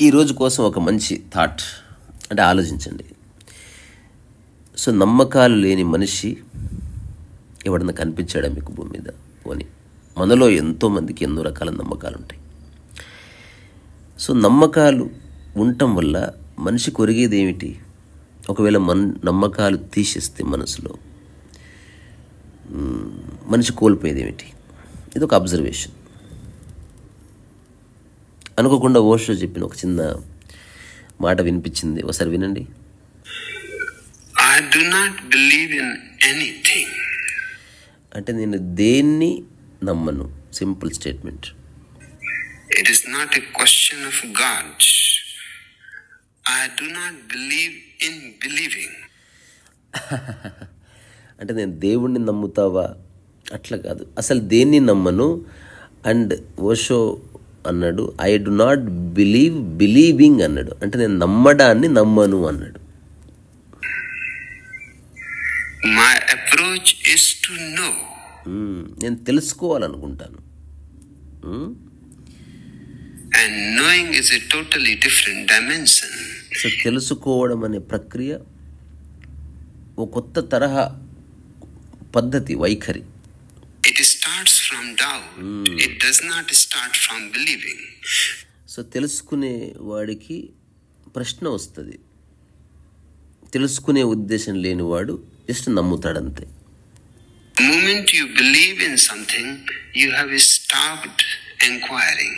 ఈరోజు కోసం ఒక మంచి థాట్ అంటే ఆలోచించండి. సో నమ్మకాలు లేని మనిషి ఎవడన్నా కనిపించాడా మీకు భూమి మీద? పోనీ మనలో ఎంతోమందికి ఎన్నో రకాల నమ్మకాలు ఉంటాయి. సో నమ్మకాలు ఉండటం వల్ల మనిషి కొరిగేది ఏమిటి? ఒకవేళ నమ్మకాలు తీసేస్తే మనసులో మనిషి కోల్పోయేది ఏమిటి? ఇది ఒక అబ్జర్వేషన్. అనుకోకుండా ఓషో చెప్పిన ఒక చిన్న మాట వినిపించింది, ఒకసారి వినండి. I do not believe in anything. అంటే నేను దేన్ని నమ్మను. Simple statement. It is not a question of God. I do not believe in believing. అంటే నేను దేవుణ్ణి నమ్ముతావా అట్లా కాదు, అసలు దేన్ని నమ్మను. అండ్ ఓషో అన్నాడు, I do not believe believing అన్నాడు. అంటే నేను నమ్మడాన్ని నమ్మను అన్నాడు. My approach is to know. నేను తెలుసుకోవాలనుకుంటాను. And knowing is a totally different dimension. So తెలుసుకోవడం అనే ప్రక్రియ ఒక కొత్త తరహా పద్ధతి, వైఖరి. It starts from doubt. It does not start from believing. So తెలుసుకునే వాడికి ప్రశ్న వస్తుంది. తెలుసుకునే ఉద్దేశం లేనివాడు just నమ్ముతాడంతే. The moment you believe in something, you have stopped inquiring.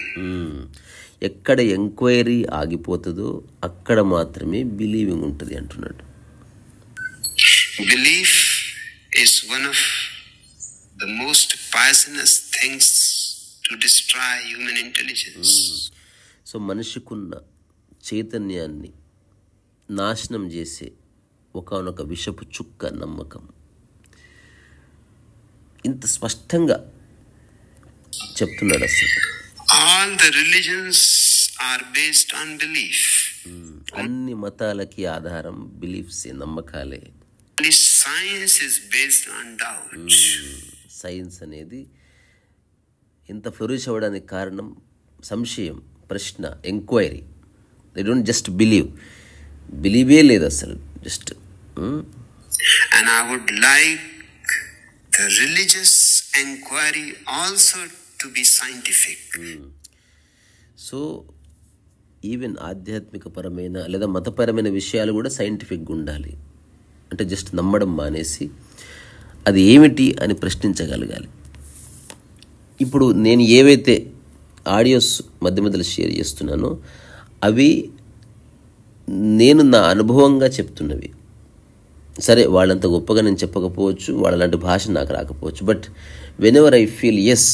ఎక్కడ ఎంక్వైరీ ఆగిపోతుందో అక్కడ మాత్రమే బిలీవింగ్ ఉంటుంది అంటున్నాడు. Belief is one of the most poisonous things to destroy human intelligence. So మనిషికున్న చైతన్యాన్ని నాశనం చేసే ఒకానొక విషపు చుక్క నమ్మకం. ఇంత స్పష్టంగా చెప్తున్నాడు అసలు. All the religions are based on belief. అన్ని మతాలకి ఆధారం బిలీఫ్సే, నమ్మకాలే. Only science is based on doubt. Science అనేది ఇంత ఫ్లోరిష్ అవ్వడానికి కారణం సంశయం, ప్రశ్న, ఎంక్వైరీ. దే డోంట్ జస్ట్ బిలీవే లేదు అసలు, just. And I would like the religious inquiry also to be scientific. So even ఆధ్యాత్మిక పరమైన లేదా మతపరమైన విషయాలు కూడా సైంటిఫిక్గా ఉండాలి. అంటే జస్ట్ నమ్మడం మానేసి అది ఏమిటి అని ప్రశ్నించగలగాలి. ఇప్పుడు నేను ఏవైతే ఆడియోస్ మధ్య మధ్యలో షేర్ చేస్తున్నానో అవి నేను నా అనుభవంగా చెప్తున్నవి. సరే, వాళ్ళంత గొప్పగా నేను చెప్పకపోవచ్చు, వాళ్ళలాంటి భాష నాకు రాకపోవచ్చు, but whenever I feel as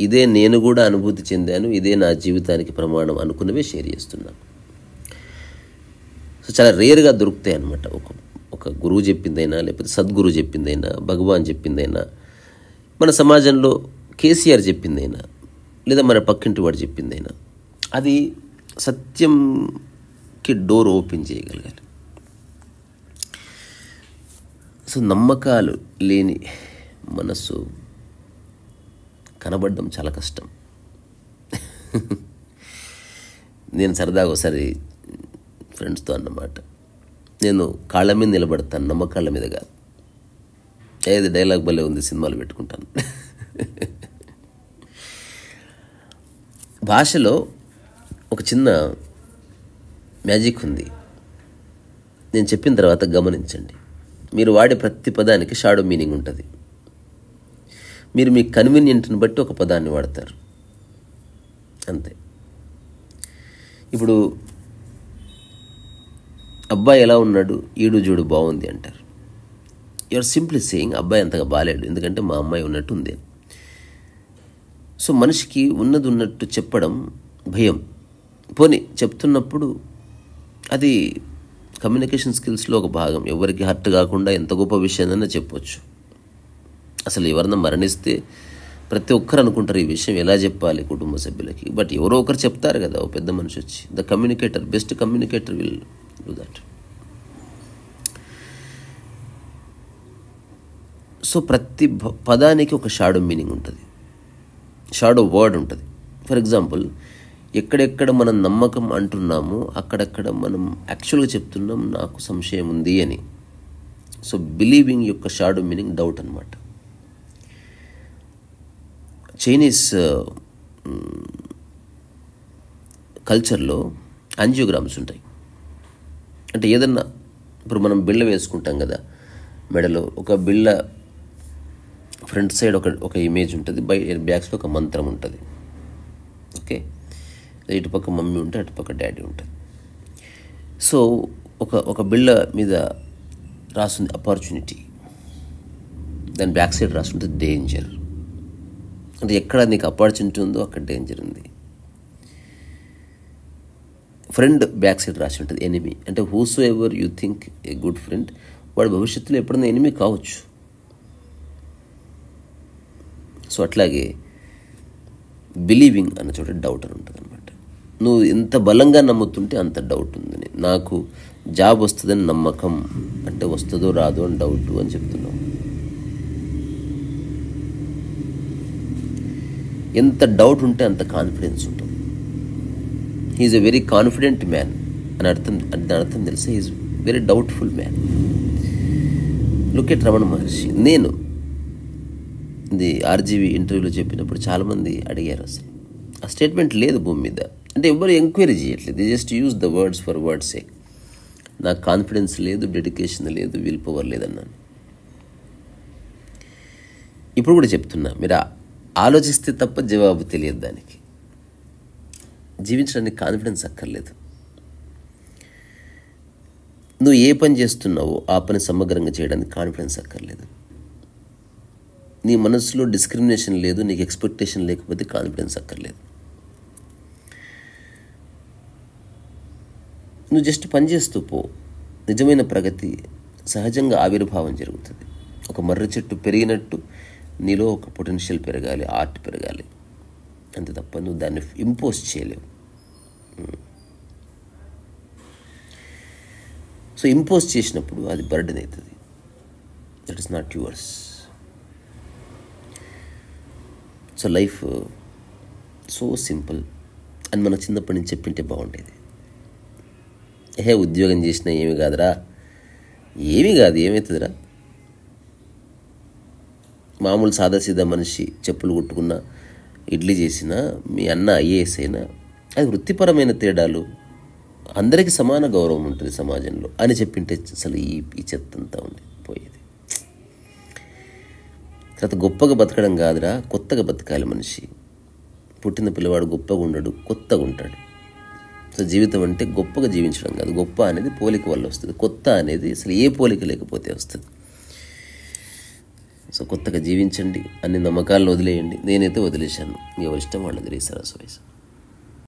ఇదే నేను కూడా అనుభూతి చెందాను, ఇదే నా జీవితానికి ప్రమాణం అనుకున్నవే షేర్ చేస్తున్నాను. సో చాలా రేర్గా దొరుకుతాయి అన్నమాట. ఒక గురువు చెప్పిందైనా, లేకపోతే సద్గురు చెప్పిందైనా, భగవాన్ చెప్పిందైనా, మన సమాజంలో కేసీఆర్ చెప్పిందైనా, లేదా మన పక్కింటి వాడు చెప్పిందైనా, అది సత్యంకి డోర్ ఓపెన్ చేయగలగాలి. సో నమ్మకాలు లేని మనసు కనబడడం చాలా కష్టం. నేను సరదాగా ఒకసారి ఫ్రెండ్స్తో అన్నమాట, నేను కాళ్ళ మీద నిలబడతాను, నమ్మకాళ్ళ మీద కాదు. ఏది డైలాగ్ భలే ఉంది, సినిమాలు పెట్టుకుంటాను. భాషలో ఒక చిన్న మ్యాజిక్ ఉంది. నేను చెప్పిన తర్వాత గమనించండి. మీరు వాడే ప్రతి పదానికి షాడో మీనింగ్ ఉంటుంది. మీరు మీ కన్వీనియంట్ని బట్టి ఒక పదాన్ని వాడతారు, అంతే. ఇప్పుడు అబ్బాయి ఎలా ఉన్నాడు, ఈడు జోడు బాగుంది అంటారు. యూఆర్ సింప్లీ సేయింగ్ అబ్బాయి అంతగా బాగాలేడు, ఎందుకంటే మా అమ్మాయి ఉన్నట్టు ఉంది. సో మనిషికి ఉన్నది ఉన్నట్టు చెప్పడం భయం. పోనీ చెప్తున్నప్పుడు అది కమ్యూనికేషన్ స్కిల్స్లో ఒక భాగం. ఎవరికి హర్ట్ కాకుండా ఎంత గొప్ప విషయాన్నైనా చెప్పొచ్చు. అసలు ఎవరన్నా మరణిస్తే ప్రతి ఒక్కరు అనుకుంటారు ఈ విషయం ఎలా చెప్పాలి కుటుంబ సభ్యులకి, బట్ ఎవరో ఒకరు చెప్తారు కదా, ఓ పెద్ద మనిషి వచ్చి. The communicator, best communicator will do that. So ప్రతి పదానికి ఒక షాడో మీనింగ్ ఉంటుంది, షాడో వర్డ్ ఉంటుంది. ఫర్ ఎగ్జాంపుల్, ఎక్కడెక్కడ మనం నమ్మకం అంటున్నామో అక్కడక్కడ మనం యాక్చువల్గా చెప్తున్నాం నాకు సంశయం ఉంది అని. సో బిలీవింగ్ యొక్క షాడో మీనింగ్ డౌట్ అనమాట. చైనీస్ కల్చర్లో యాంజియోగ్రామ్స్ ఉంటాయి. అంటే ఏదన్నా ఇప్పుడు మనం బిళ్ళ వేసుకుంటాం కదా మెడలో, ఒక బిళ్ళ ఫ్రంట్ సైడ్ ఒక ఇమేజ్ ఉంటుంది, బ్యాక్స్లో ఒక మంత్రం ఉంటుంది. ఓకే, ఇటుపక్క మమ్మీ ఉంటే అటుపక్క డాడీ ఉంటుంది. సో ఒక బిళ్ళ మీద రాస్తుంది ఆపర్చునిటీ, దాని బ్యాక్ సైడ్ రాస్తుంటుంది డేంజర్. అంటే ఎక్కడ నీకు ఆపర్చునిటీ ఉందో అక్కడ డేంజర్ ఉంది. ఫ్రెండ్ బ్యాక్ సైడ్ రాసి ఉంటుంది ఎనిమీ. అంటే whoso ever you think a good friend, వాడు భవిష్యత్తులో ఎప్పుడైనా ఎనిమీ కావచ్చు. సో అట్లాగే బిలీవింగ్ అన్న చోట డౌట్ అని ఉంటుంది అనమాట. నువ్వు ఎంత బలంగా నమ్ముతుంటే అంత డౌట్ ఉంది. నాకు జాబ్ వస్తుందని నమ్మకం, అంటే వస్తుందో రాదో అని డౌట్ అని చెప్తున్నావు. ఎంత డౌట్ ఉంటే అంత కాన్ఫిడెన్స్ ఉంటుంది. He is a very confident man అని దాని అర్థం తెలిసి he is very doubtful man. Look at Ramana Maharshi. నేను ఇది ఆర్జీవి ఇంటర్వ్యూలో చెప్పినప్పుడు చాలామంది అడిగారు, అసలు ఆ స్టేట్మెంట్ లేదు భూమి మీద. అంటే ఎవరు ఎంక్వైరీ చేయట్లేదు, they just use the words for words sake. నాకు కాన్ఫిడెన్స్ లేదు, డెడికేషన్ లేదు, విల్ పవర్ లేదన్నాను. ఇప్పుడు కూడా చెప్తున్నా, మీరు ఆలోచిస్తే తప్ప జవాబు తెలియదు దానికి. జీవించడానికి కాన్ఫిడెన్స్ అక్కర్లేదు. నువ్వు ఏ పని చేస్తున్నావో ఆ పని సమగ్రంగా చేయడానికి కాన్ఫిడెన్స్ అక్కర్లేదు. నీ మనసులో డిస్క్రిమినేషన్ లేదు, నీకు ఎక్స్పెక్టేషన్ లేకపోతే కాన్ఫిడెన్స్ అక్కర్లేదు. నువ్వు జస్ట్ పని చేస్తూ పో, నిజమైన ప్రగతి సహజంగా ఆవిర్భావం జరుగుతుంది. ఒక మర్రి చెట్టు పెరిగినట్టు నీలో ఒక పొటెన్షియల్ పెరగాలి, ఆర్ట్ పెరగాలి, అంతే తప్ప నువ్వు దాన్ని ఇంపోజ్ చేయలేవు. సో ఇంపోజ్ చేసినప్పుడు అది బర్డెన్ అవుతుంది. That is not yours. So life so simple అని మనకు చిన్నప్పటి నుంచి చెప్పింటే బాగుండేది. ఉద్యోగం చేసినా ఏమి కాదురా, ఏమీ కాదు, ఏమవుతుందిరా, మామూలు సాదాసీదా మనిషి చెప్పులు కుట్టుకున్నా, ఇడ్లీ చేసినా, మీ అన్న ఐఏఎస్ అయినా, అది వృత్తిపరమైన తేడాలు, అందరికీ సమాన గౌరవం ఉంటుంది సమాజంలో అని చెప్పింటే అసలు ఈ చెత్తంతా ఉంది పోయేది. తర్వాత గొప్పగా బతకడం కాదురా, కొత్తగా బతకాలి మనిషి. పుట్టిన పిల్లవాడు గొప్పగా ఉండడు, కొత్తగా ఉంటాడు. సో జీవితం అంటే గొప్పగా జీవించడం కాదు, గొప్ప అనేది పోలిక వల్ల వస్తుంది, కొత్త అనేది అసలు ఏ పోలిక లేకపోతే వస్తుంది. సో కొత్తగా జీవించండి, అన్ని నమ్మకాలను వదిలేయండి. నేనైతే వదిలేశాను, ఎవరిష్టం వాళ్ళు వదిలేశారు. సో